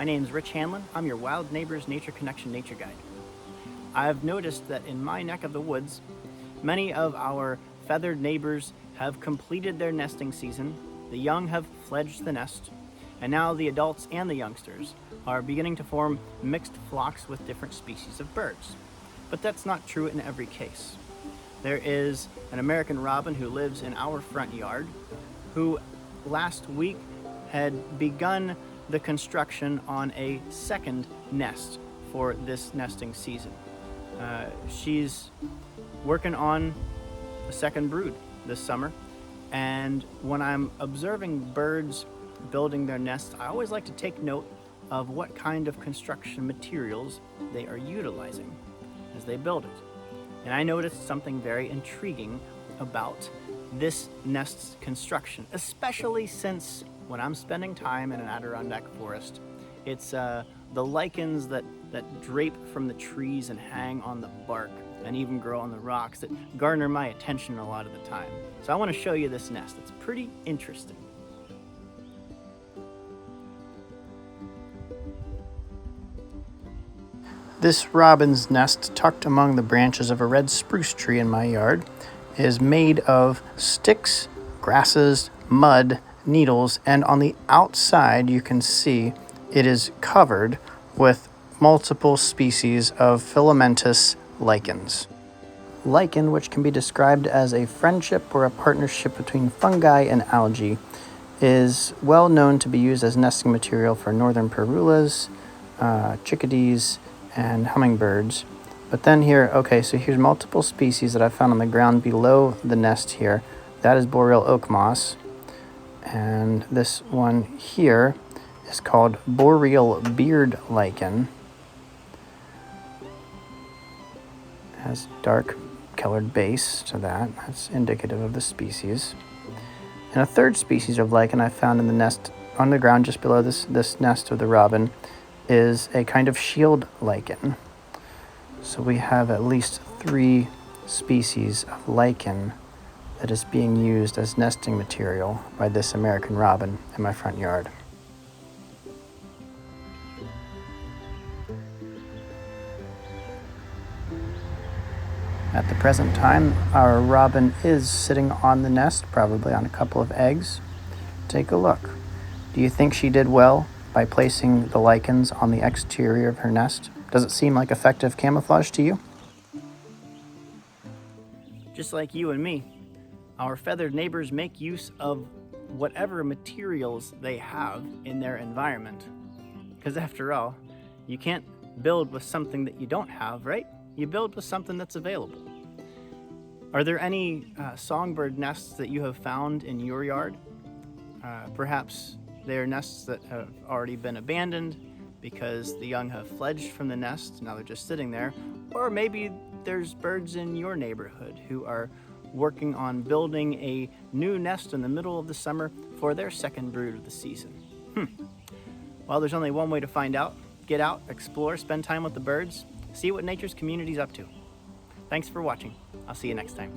My name is Rich Hanlon. I'm your Wild Neighbors Nature Connection Nature Guide. I've noticed that in my neck of the woods, many of our feathered neighbors have completed their nesting season, the young have fledged the nest, and now the adults and the youngsters are beginning to form mixed flocks with different species of birds. But that's not true in every case. There is an American robin who lives in our front yard who last week had begun the construction on a second nest for this nesting season. She's working on a second brood this summer, and when I'm observing birds building their nests, I always like to take note of what kind of construction materials they are utilizing as they build it. And I noticed something very intriguing about this nest's construction, especially since when I'm spending time in an Adirondack forest, it's the lichens that drape from the trees and hang on the bark and even grow on the rocks that garner my attention a lot of the time. So I want to show you this nest. It's pretty interesting. This robin's nest, tucked among the branches of a red spruce tree in my yard, is made of sticks, grasses, mud, needles, and on the outside you can see it is covered with multiple species of filamentous lichens. Lichen, which can be described as a friendship or a partnership between fungi and algae, is well known to be used as nesting material for northern parulas, chickadees, and hummingbirds. But then here, so here's multiple species that I found on the ground below the nest here. That is boreal oak moss. And this one here is called boreal beard lichen. It has dark colored base to that. That's indicative of the species. And a third species of lichen I found in the nest on the ground just below this nest of the robin is a kind of shield lichen. So we have at least 3 species of lichen that is being used as nesting material by this American robin in my front yard. At the present time, our robin is sitting on the nest, probably on a couple of eggs. Take a look. Do you think she did well by placing the lichens on the exterior of her nest? Does it seem like effective camouflage to you? Just like you and me, our feathered neighbors make use of whatever materials they have in their environment. Because after all, you can't build with something that you don't have, right? You build with something that's available. Are there any songbird nests that you have found in your yard? Perhaps they're nests that have already been abandoned because the young have fledged from the nest, now they're just sitting there. Or maybe there's birds in your neighborhood who are working on building a new nest in the middle of the summer for their second brood of the season. Well, there's only one way to find out. Get out, explore, spend time with the birds, see what nature's community's up to. Thanks for watching. I'll see you next time.